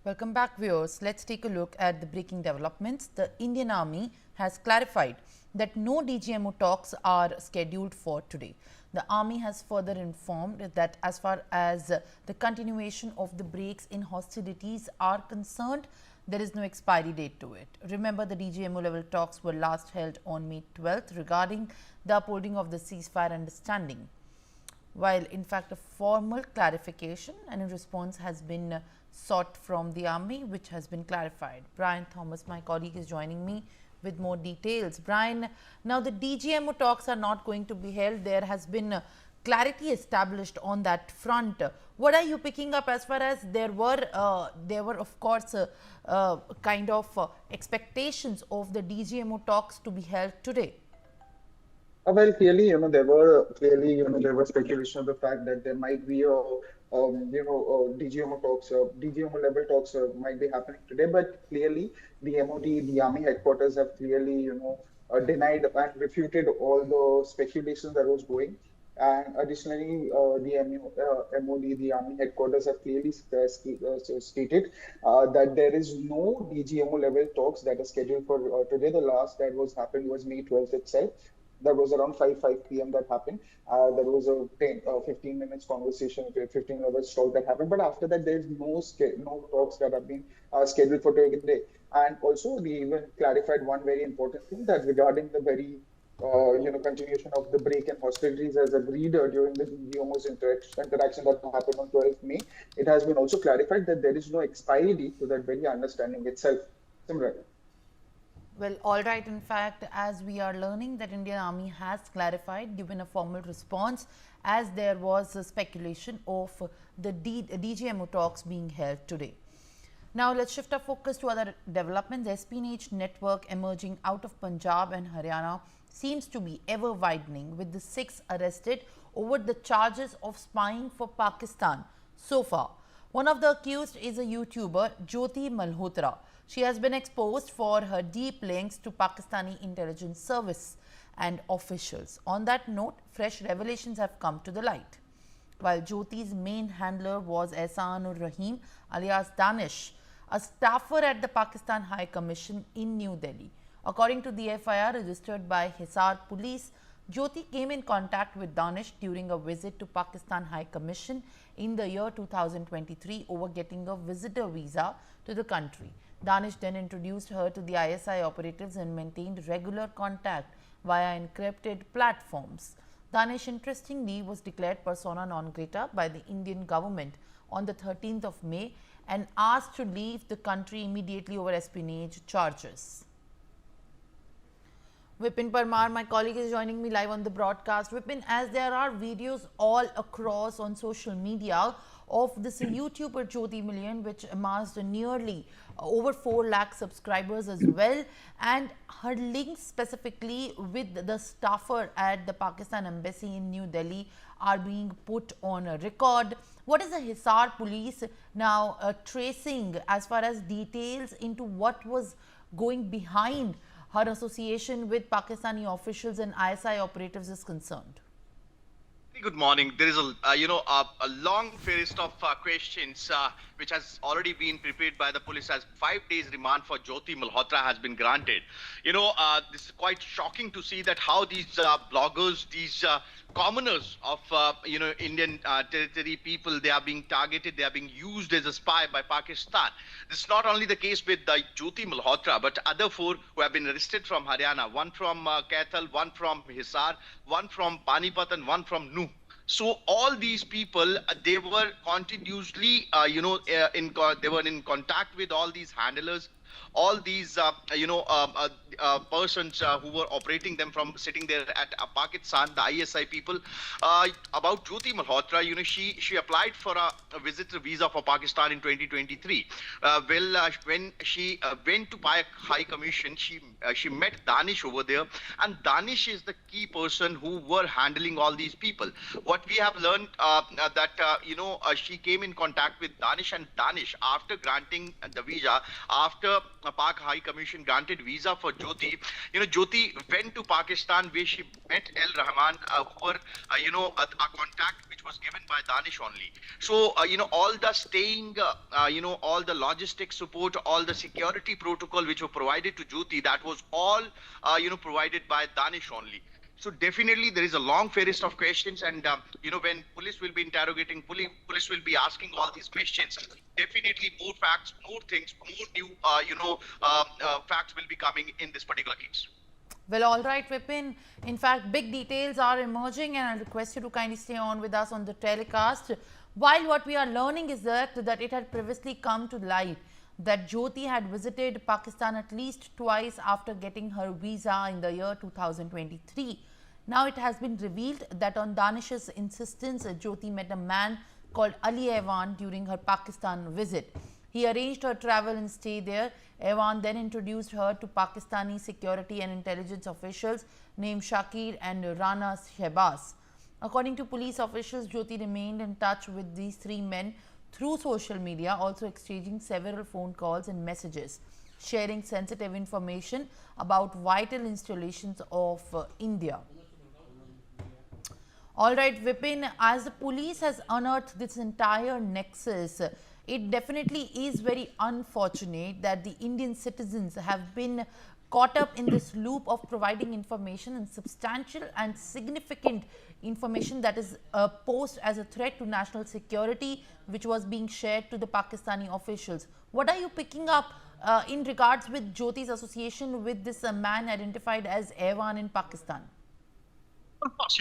Welcome back, viewers. Let's take a look at the breaking developments. The Indian Army has clarified that no DGMO talks are scheduled for today. The Army has further informed that as far as the continuation of the breaks in hostilities are concerned, there is no expiry date to it. Remember, the DGMO level talks were last held on May 12th regarding the upholding of the ceasefire understanding. While in fact a formal clarification and a response has been sought from the Army, which has been clarified. Brian Thomas, my colleague, is joining me with more details. Brian, now the DGMO talks are not going to be held. There has been clarity established on that front. What are you picking up as far as there were of course kind of expectations of the DGMO talks to be held today? Well, clearly, there was speculation of the fact that there might be DGMO talks, DGMO level talks might be happening today. But clearly, the MOD, the Army headquarters have clearly, denied and refuted all the speculation that was going. And additionally, the MOD, the Army headquarters have clearly stated that there is no DGMO level talks that are scheduled for today. The last that was happened was May 12th itself. That was around 5 p.m. that happened. There was a 15 minutes conversation, 15 minutes talk that happened. But after that, there's no talks that have been scheduled for today. And also, we even clarified one very important thing, that regarding the very continuation of the break and hostilities as agreed during the DGMO's interaction that happened on 12th May, it has been also clarified that there is no expiry date to that very understanding itself. Simran. Well, all right. In fact, as we are learning that Indian Army has clarified, given a formal response, as there was a speculation of the DGMO talks being held today. Now, let's shift our focus to other developments. The espionage network emerging out of Punjab and Haryana seems to be ever widening, with the 6 arrested over the charges of spying for Pakistan so far. One of the accused is a YouTuber, Jyoti Malhotra. She has been exposed for her deep links to Pakistani intelligence service and officials. On that note, fresh revelations have come to the light. While Jyoti's main handler was Ehsanur Rahim alias Danish, a staffer at the Pakistan High Commission in New Delhi. According to the FIR registered by Hisar Police, Jyoti came in contact with Danish during a visit to Pakistan High Commission in the year 2023 over getting a visitor visa to the country. Danish then introduced her to the ISI operatives and maintained regular contact via encrypted platforms. Danish, interestingly, was declared persona non grata by the Indian government on the 13th of May and asked to leave the country immediately over espionage charges. Vipin Parmar, my colleague, is joining me live on the broadcast. Vipin, as there are videos all across on social media of this YouTuber Jyoti Million, which amassed nearly over 4 lakh subscribers as well, and her links specifically with the staffer at the Pakistan Embassy in New Delhi are being put on a record. What is the Hisar Police now tracing as far as details into what was going behind her association with Pakistani officials and ISI operatives is concerned? Good morning. There is a long list of questions which has already been prepared by the police, as 5 days remand for Jyoti Malhotra has been granted. This is quite shocking to see that how these bloggers, these commoners of Indian territory people, they are being targeted, they are being used as a spy by Pakistan. This is not only the case with Jyoti Malhotra, but other 4 who have been arrested from Haryana, one from Kaithal, one from Hisar, one from Panipat, and one from Nuh. So all these people, they were continuously, they were in contact with all these handlers, all these, persons who were operating them from sitting there at Pakistan, the ISI people. About Jyoti Malhotra, she applied for a visitor visa for Pakistan in 2023. When she went to High Commission, she met Danish over there, and Danish is the key person who were handling all these people. What we have learned that she came in contact with Danish, and Danish, after granting the visa, after Pak High Commission granted visa for Jyoti, Jyoti went to Pakistan where she met El Rahman over, a contact which was given by Danish only. So, all the staying, all the logistic support, all the security protocol which were provided to Jyoti, that was all, provided by Danish only. So definitely there is a long fairest of questions, and when police will be interrogating, police will be asking all these questions. Definitely more facts, more things, more new facts will be coming in this particular case. Well, all right, Vipin. In fact, big details are emerging, and I'll request you to kindly stay on with us on the telecast. While what we are learning is that it had previously come to light that Jyoti had visited Pakistan at least twice after getting her visa in the year 2023. Now it has been revealed that on Danish's insistence, Jyoti met a man called Ali Evan during her Pakistan visit. He arranged her travel and stay there. Evan then introduced her to Pakistani security and intelligence officials named Shakir and Rana Shehbaz. According to police officials, Jyoti remained in touch with these three men through social media, also exchanging several phone calls and messages, sharing sensitive information about vital installations of India. All right, Vipin, as the police has unearthed this entire nexus, it definitely is very unfortunate that the Indian citizens have been caught up in this loop of providing information, and substantial and significant information that is posed as a threat to national security, which was being shared to the Pakistani officials. What are you picking up in regards with Jyoti's association with this man identified as Evan in Pakistan? Of course,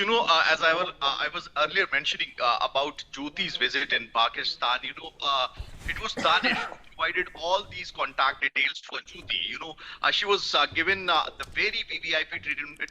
as I was earlier mentioning about Jyoti's visit in Pakistan, it was Danish who provided all these contact details for Jyoti. She was given the very VIP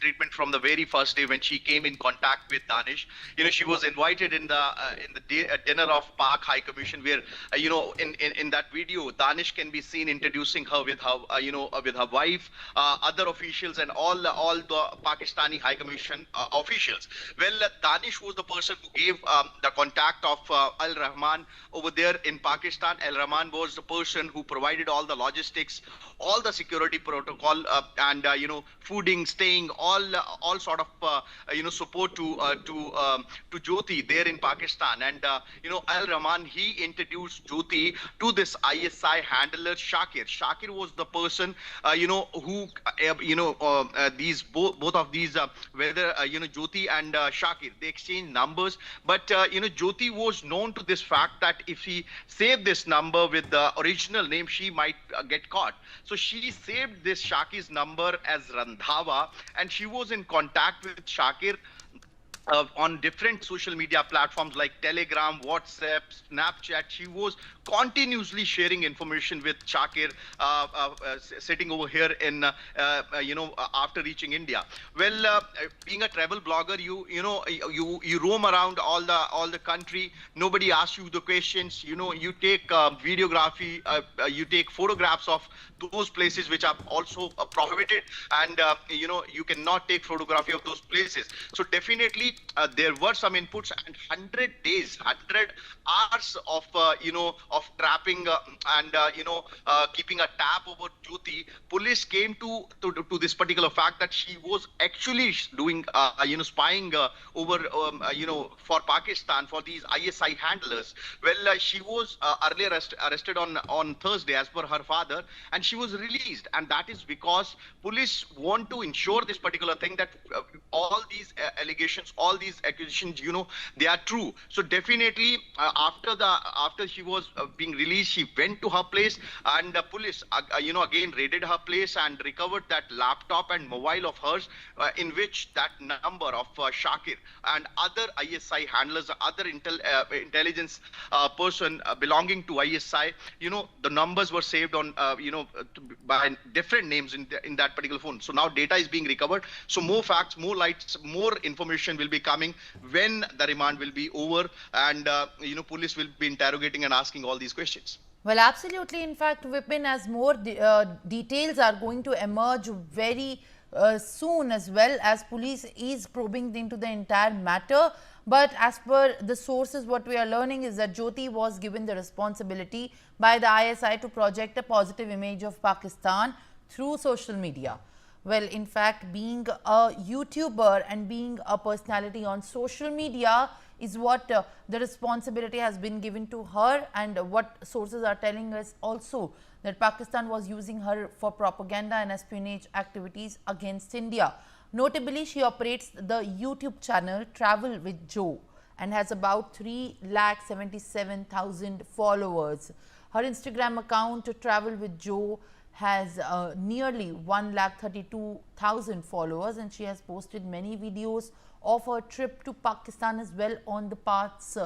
treatment from the very first day when she came in contact with Danish. She was invited in the dinner of Pak High Commission, where in that video, Danish can be seen introducing her with her wife, other officials, and all the Pakistani High Commission officials. Well, Danish was the person who gave the contact of Al Rahman over there in Pakistan. Al Rahman was the person who provided all the logistics, all the security protocol, and fooding, staying, all sort of support to Jyoti there in Pakistan. And Al Rahman, he introduced Jyoti to this ISI handler Shakir. Shakir was the person who these both of these whether Jyoti and Shakir, they exchanged numbers, but Jyoti was known to this fact that if he saved this number with the original name, she might get caught. So she saved this Shakir's number as Randhawa, and she was in contact with Shakir on different social media platforms like Telegram, WhatsApp, Snapchat. She was continuously sharing information with Shakir, sitting over here in after reaching India. Well, being a travel blogger, you roam around all the country. Nobody asks you the questions. You take videography, you take photographs of those places which are also prohibited, and you cannot take photography of those places. So definitely there were some inputs, and 100 days, 100 hours of trapping and keeping a tab over Jyoti. Police came to this particular fact that she was actually doing spying over for Pakistan, for these ISI handlers. Well, she was earlier arrested on Thursday as per her father, and she was released, and that is because police want to ensure this particular thing, that all these allegations, all these accusations, they are true. So definitely after she was being released, she went to her place, and the police again raided her place and recovered that laptop and mobile of hers, in which that number of Shakir and other ISI handlers, other intelligence person belonging to ISI, the numbers were saved on by different names in that particular phone. So now data is being recovered. So more facts, more lights, more information will be coming when the remand will be over, and police will be interrogating and asking all these questions. Well, absolutely. In fact, Vipin, as more details are going to emerge very soon, as well as police is probing into the entire matter. But as per the sources, what we are learning is that Jyoti was given the responsibility by the ISI to project a positive image of Pakistan through social media. Well, in fact, being a YouTuber and being a personality on social media is what the responsibility has been given to her, and what sources are telling us also that Pakistan was using her for propaganda and espionage activities against India. Notably, she operates the YouTube channel Travel with Joe and has about 3,77,000 followers. Her Instagram account Travel with Joe has nearly 1,32,000 followers, and she has posted many videos of her trip to Pakistan as well on the paths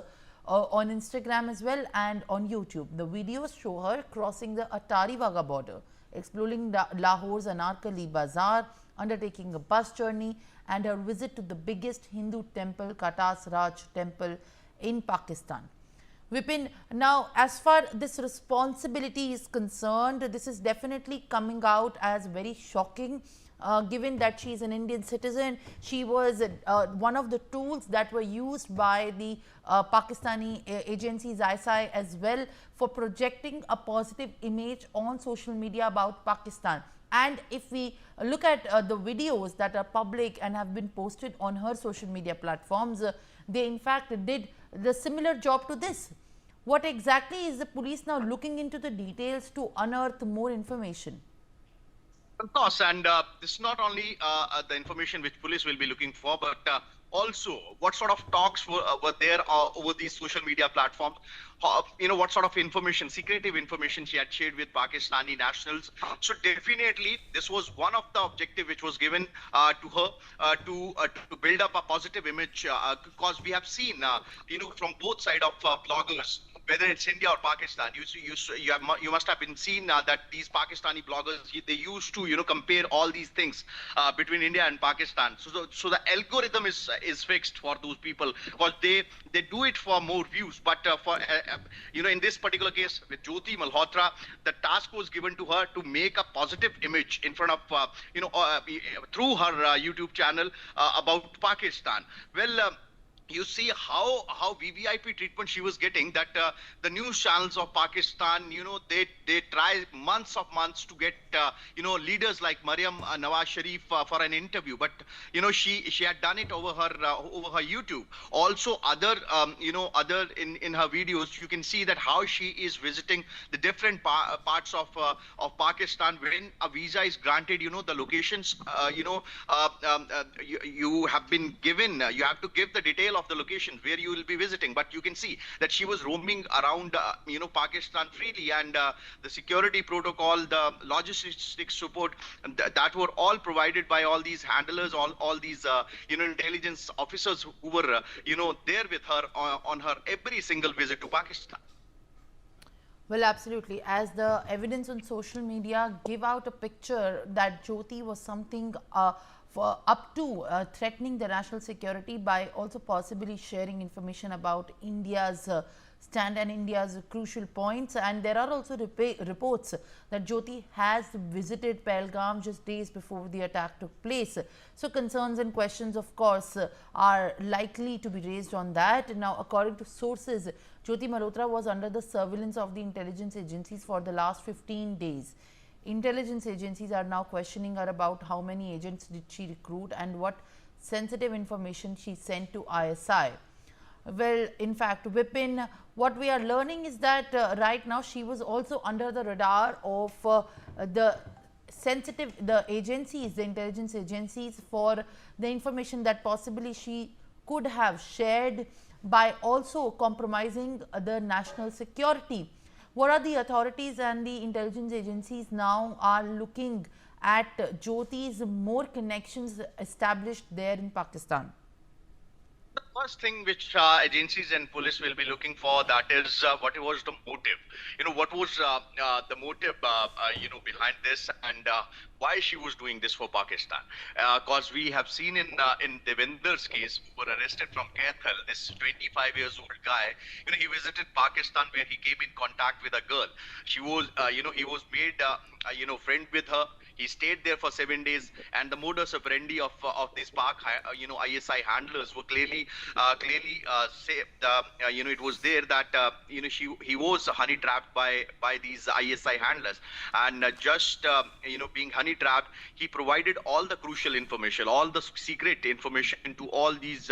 on Instagram as well and on YouTube. The videos show her crossing the Atari Wagah border, exploring Lahore's Anarkali Bazaar, undertaking a bus journey, and her visit to the biggest Hindu temple, Katas Raj temple in Pakistan. Vipin, now as far this responsibility is concerned, this is definitely coming out as very shocking. Given that she is an Indian citizen, she was one of the tools that were used by the Pakistani agencies ISI as well for projecting a positive image on social media about Pakistan. And if we look at the videos that are public and have been posted on her social media platforms, they in fact did the similar job to this. What exactly is the police now looking into the details to unearth more information? Of course, and this is not only the information which police will be looking for, but also what sort of talks were there over these social media platforms. What sort of information, secretive information she had shared with Pakistani nationals. So definitely, this was one of the objective which was given to her to build up a positive image, because we have seen, from both side of bloggers, whether it's India or Pakistan, you must have been seen that these Pakistani bloggers, they used to compare all these things between India and Pakistan. So the algorithm is fixed for those people, because they do it for more views. But in this particular case with Jyoti Malhotra, the task was given to her to make a positive image in front of through her YouTube channel about Pakistan. Well. You see how VVIP treatment she was getting, that the news channels of Pakistan, they try months to get leaders like Maryam Nawaz Sharif for an interview, but she had done it over her YouTube. Also other in her videos, you can see that how she is visiting the different parts of Pakistan. When a visa is granted, the locations you have been given, you have to give the detail of the locations where you will be visiting. But you can see that she was roaming around Pakistan freely, and the security protocol, the logistics support, that were all provided by all these handlers, all these intelligence officers who were there with her on her every single visit to Pakistan. Well, absolutely. As the evidence on social media give out a picture that Jyoti was something for up to threatening the national security by also possibly sharing information about India's stand and India's crucial points. And there are also reports that Jyoti has visited Pahalgam just days before the attack took place. So concerns and questions, of course, are likely to be raised on that. Now, according to sources, Jyoti Malhotra was under the surveillance of the intelligence agencies for the last 15 days. Intelligence agencies are now questioning her about how many agents did she recruit and what sensitive information she sent to ISI. Well, in fact, Vipin, what we are learning is that right now she was also under the radar of the agencies, the intelligence agencies, for the information that possibly she could have shared by also compromising the national security. What are the authorities and the intelligence agencies now are looking at Jyoti's more connections established there in Pakistan? The first thing which agencies and police will be looking for, that is what was the motive. What was the motive behind this, and why she was doing this for Pakistan. Because we have seen in Devinder's case, who were arrested from Kaithal, this 25 years old guy, he visited Pakistan, where he came in contact with a girl. She was, he was made, friend with her. He stayed there for 7 days, and the modus operandi of these ISI handlers were clearly say it was there that he was honey trapped by these ISI handlers, and just being honey trapped, he provided all the crucial information, all the secret information to all these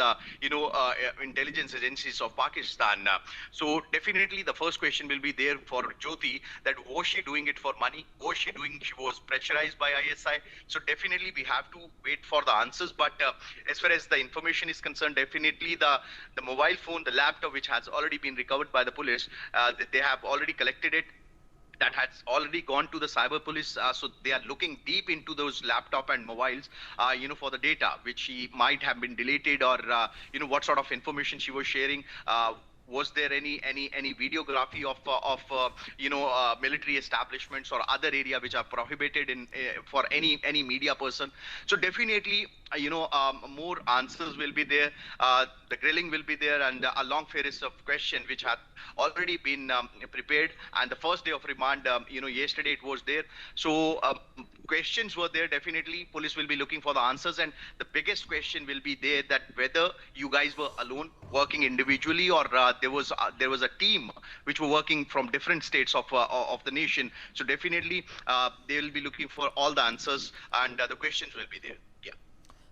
intelligence agencies of Pakistan. So definitely the first question will be there for Jyoti, that was she doing it for money? She was pressurized by ISI? So definitely we have to wait for the answers. But as far as the information is concerned, definitely the mobile phone, the laptop, which has already been recovered by the police, they have already collected it. That has already gone to the cyber police, so they are looking deep into those laptop and mobiles, for the data which she might have been deleted, or what sort of information she was sharing. Was there any videography of military establishments or other area which are prohibited in for any media person? So definitely more answers will be there. The grilling will be there, and a long series of question which had already been prepared. And the first day of remand, yesterday it was there. So questions were there. Definitely police will be looking for the answers, and the biggest question will be there, that whether you guys were alone working individually, or there was a team which were working from different states of the nation. So definitely they will be looking for all the answers, and the questions will be there. Yeah.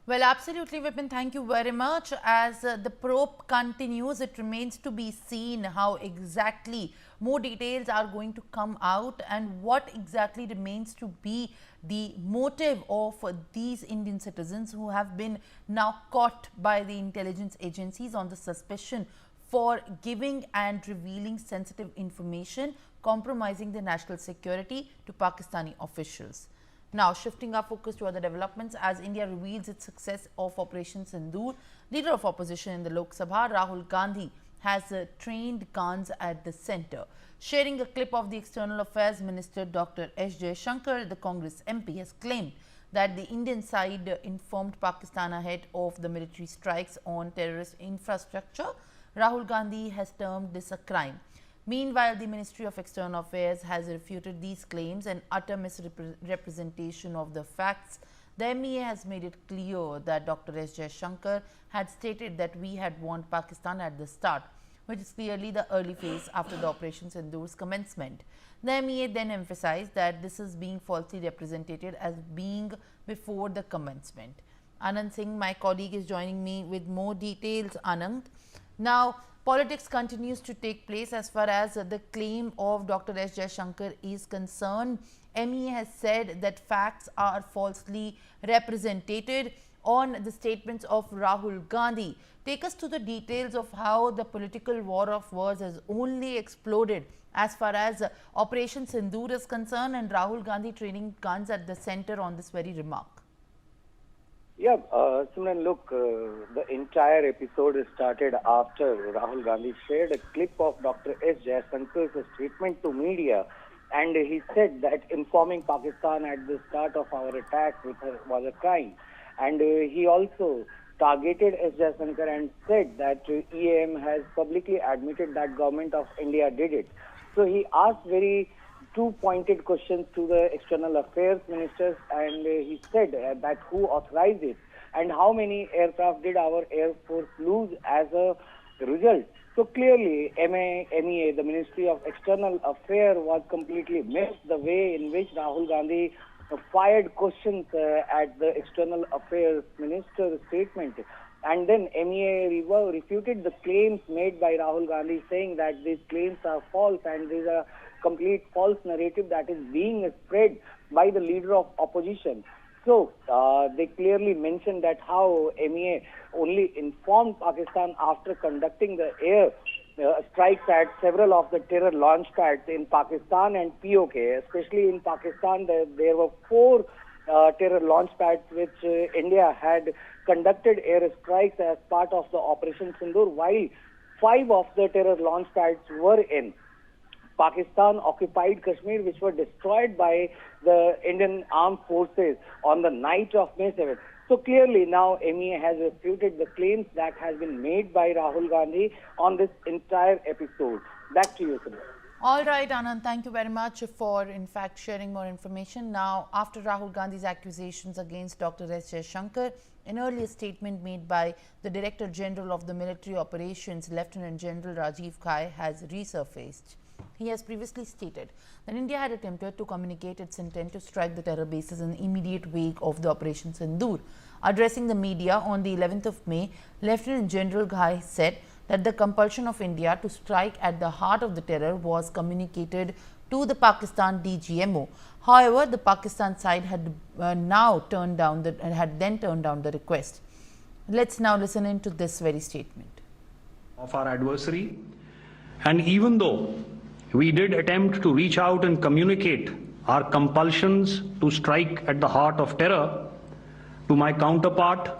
Well, absolutely, Vipin. Thank you very much. As the probe continues, it remains to be seen how exactly more details are going to come out, and what exactly remains to be the motive of these Indian citizens who have been now caught by the intelligence agencies on the suspicion for giving and revealing sensitive information compromising the national security to Pakistani officials. Now, shifting our focus to other developments, as India reveals its success of Operation Sindoor, leader of opposition in the Lok Sabha, Rahul Gandhi, has trained guns at the centre. Sharing a clip of the External Affairs Minister Dr. S. Jaishankar, the Congress MP has claimed that the Indian side informed Pakistan ahead of the military strikes on terrorist infrastructure. Rahul Gandhi has termed this a crime. Meanwhile, the Ministry of External Affairs has refuted these claims and utter misrepresentation of the facts. The MEA has made it clear that Dr. S. Jaishankar had stated that we had warned Pakistan at the start, which is clearly the early phase after the Operation Sindoor's commencement. The MEA then emphasized that this is being falsely represented as being before the commencement. Anand Singh, my colleague, is joining me with more details. Anand, now politics continues to take place as far as the claim of Dr. S. Jaishankar is concerned. MEA has said that facts are falsely represented on the statements of Rahul Gandhi. Take us to the details of how the political war of words has only exploded as far as Operation Sindoor is concerned, and Rahul Gandhi training guns at the center on this very remark. Yeah, Simran, look, the entire episode started after Rahul Gandhi shared a clip of Dr. S. Jaishankar's statement to media, and he said that informing Pakistan at the start of our attack was a crime. And he also targeted S. Jaishankar and said that EAM has publicly admitted that government of India did it. So he asked very two pointed questions to the external affairs ministers, and he said that who authorized it and how many aircraft did our air force lose as a result. So clearly MEA, the Ministry of External Affairs, was completely missed the way in which Rahul Gandhi fired questions at the external affairs minister's statement. And then MEA refuted the claims made by Rahul Gandhi, saying that these claims are false and there is a complete false narrative that is being spread by the leader of opposition. So they clearly mentioned that how MEA only informed Pakistan after conducting the air strikes at several of the terror launch pads in Pakistan and POK. Especially in Pakistan, there were 4 terror launch pads which India had conducted air strikes as part of the Operation Sindoor, while 5 of the terror launch pads were in Pakistan occupied Kashmir, which were destroyed by the Indian armed forces on the night of May 7th. So clearly now MEA has refuted the claims that has been made by Rahul Gandhi on this entire episode. Back to you, sir. All right, Anand, thank you very much for, in fact, sharing more information. Now, after Rahul Gandhi's accusations against Dr. S. Jaishankar, an earlier statement made by the Director General of the Military Operations, Lieutenant General Rajiv Ghai, has resurfaced. He has previously stated that India had attempted to communicate its intent to strike the terror bases in the immediate wake of the Operation Sindoor. Addressing the media on the 11th of May, Lieutenant General Ghai said that the compulsion of India to strike at the heart of the terror was communicated to the Pakistan DGMO. However, the Pakistan side had turned down the request. Let's now listen into this very statement of our adversary. And even though we did attempt to reach out and communicate our compulsions to strike at the heart of terror to my counterpart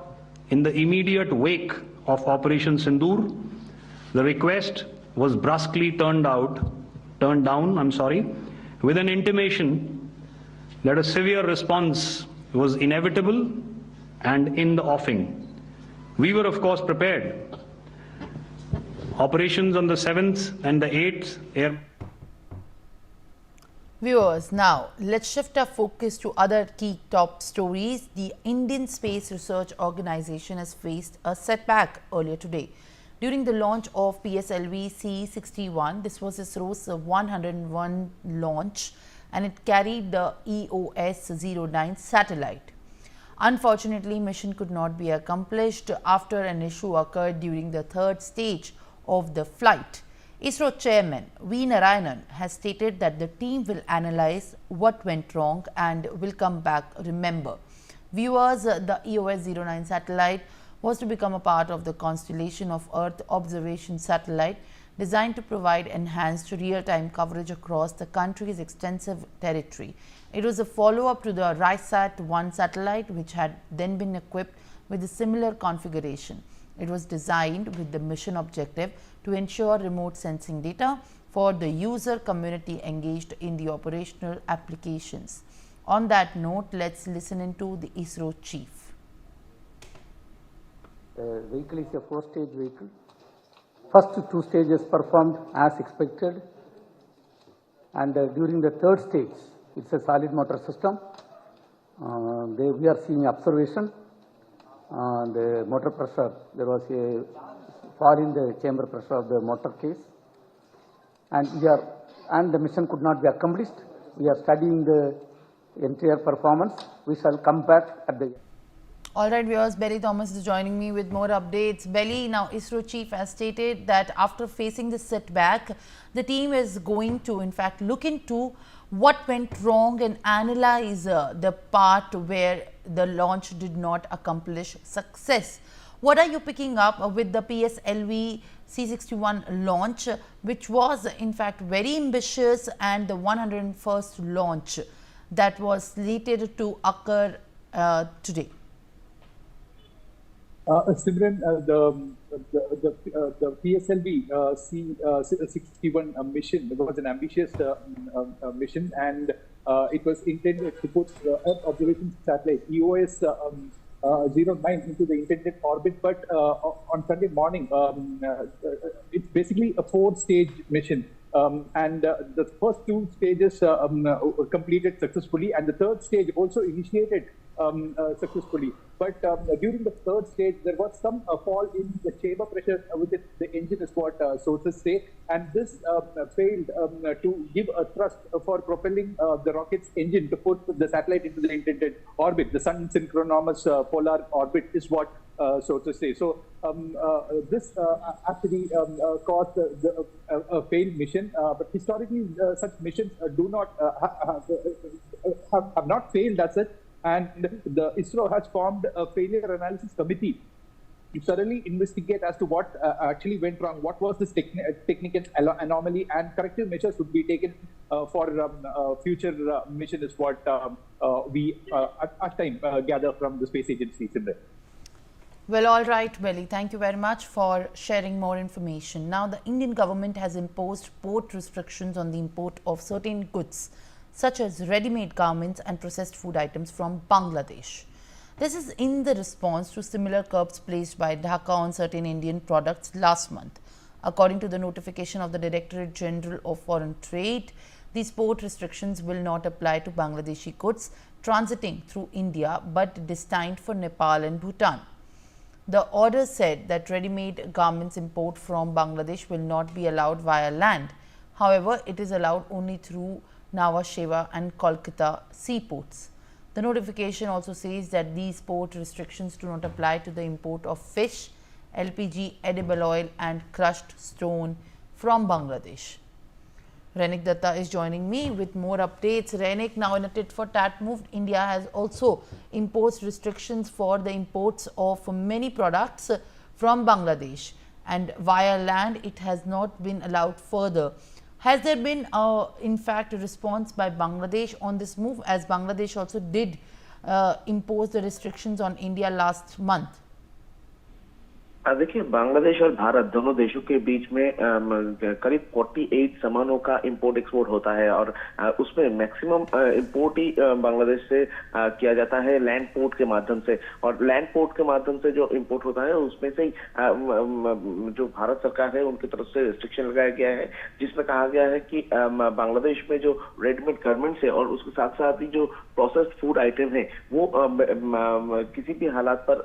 in the immediate wake of Operation Sindoor, the request was brusquely turned down, with an intimation that a severe response was inevitable and in the offing. We were, of course, prepared. Operations on the 7th and the 8th air. Viewers, now let's shift our focus to other key top stories. The Indian Space Research Organization has faced a setback earlier today. During the launch of PSLV C-61, this was ISRO's 101 launch, and it carried the EOS-09 satellite. Unfortunately, mission could not be accomplished after an issue occurred during the third stage of the flight. ISRO chairman V. Narayanan has stated that the team will analyze what went wrong and will come back. Remember, viewers, the EOS-09 satellite was to become a part of the constellation of Earth observation satellite designed to provide enhanced real-time coverage across the country's extensive territory. It was a follow-up to the RISAT-1 satellite, which had then been equipped with a similar configuration. It was designed with the mission objective to ensure remote sensing data for the user community engaged in the operational applications. On that note, let's listen into the ISRO chief. The vehicle is a 4-stage vehicle. First 2 stages performed as expected, and during the third stage, it's a solid motor system. We are seeing observation. The motor pressure, there was a fall in the chamber pressure of the motor case, and the mission could not be accomplished. We are studying the entire performance. We shall come back at the. All right, viewers, Belly Thomas is joining me with more updates. Belly, now ISRO chief has stated that after facing this setback, the team is going to, in fact, look into what went wrong and analyze the part where the launch did not accomplish success. What are you picking up with the PSLV C-61 launch, which was, in fact, very ambitious, and the 101st launch that was slated to occur today? Simran, the PSLV C-61 mission was an ambitious mission, and it was intended to put Earth observation satellite EOS-09 into the intended orbit. But on Sunday morning, it's basically a 4-stage mission. And the first 2 stages completed successfully, and the third stage also initiated successfully. But during the third stage, there was some fall in the chamber pressure within the engine, is what sources say, and this failed to give a thrust for propelling the rocket's engine to put the satellite into the intended orbit. The sun synchronous polar orbit is what sources say. So this actually caused a failed mission. But historically, such missions do not have not failed as such. And the ISRO has formed a failure analysis committee to thoroughly investigate as to what actually went wrong, what was this technical anomaly, and corrective measures would be taken for future mission, is what we at time gather from the space agency. Well, all right, Belly, thank you very much for sharing more information. Now, the Indian government has imposed port restrictions on the import of certain goods, such as ready-made garments and processed food items from Bangladesh. This is in the response to similar curbs placed by Dhaka on certain Indian products last month. According to the notification of the Directorate General of Foreign Trade, these port restrictions will not apply to Bangladeshi goods transiting through India but destined for Nepal and Bhutan. The order said that ready-made garments import from Bangladesh will not be allowed via land. However, it is allowed only through Nhava Sheva and Kolkata seaports. The notification also says that these port restrictions do not apply to the import of fish, LPG, edible oil and crushed stone from Bangladesh. Renik Datta is joining me with more updates. Renik, now in a tit-for-tat move, India has also imposed restrictions for the imports of many products from Bangladesh, and via land it has not been allowed further. Has there been in fact a response by Bangladesh on this move, as Bangladesh also did impose the restrictions on India last month? देखिए, बांग्लादेश और भारत दोनों देशों के बीच में करीब 48 सामानों का import export होता है और उसमें मैक्सिमम इंपोर्ट ही बांग्लादेश से किया जाता है लैंड पोर्ट के माध्यम से। और लैंड पोर्ट के माध्यम से जो इंपोर्ट होता है उसमें से जो भारत सरकार है उनकी तरफ से रिस्ट्रिक्शन लगाया गया है, जिसमें कहा गया है कि बांग्लादेश में जो रेडीमेड गारमेंट्स है और उसके साथ साथ ही जो प्रोसेस्ड फूड आइटम है वो किसी भी हालात पर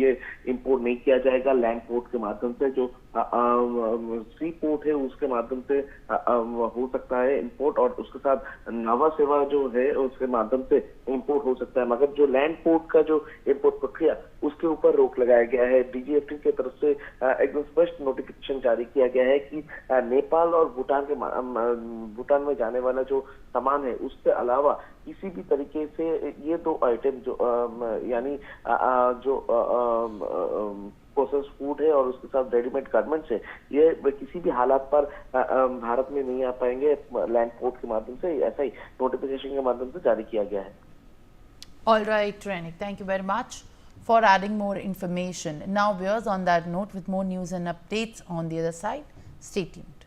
ये इंपोर्ट नहीं किया जाएगा लैंड पोर्ट के माध्यम से। जो सी पोर्ट है उसके माध्यम से हो सकता है इंपोर्ट, और उसके साथ नावा सेवा जो है उसके माध्यम से इंपोर्ट हो सकता है, मगर जो लैंड पोर्ट का जो इंपोर्ट प्रक्रिया उसके ऊपर रोक लगाया गया है। डीजीएफटी की तरफ से एकदम स्पष्ट नोटिफिकेशन जारी किया गया है कि नेपाल और भूटान में जाने वाला जो सामान है उसके अलावा किसी भी तरीके से ये दो आइटम जो यानी जो प्रोसेस फूड है और उसके साथ रेडीमेड गारमेंट्स है, ये किसी भी हालात पर भारत में नहीं आ पाएंगे लैंड पोर्ट के माध्यम से। ऐसा ही नोटिफिकेशन के माध्यम से जारी किया गया है। All right, Renik, thank you very much for adding more information. Now, viewers, on that note, with more news and updates on the other side, stay tuned.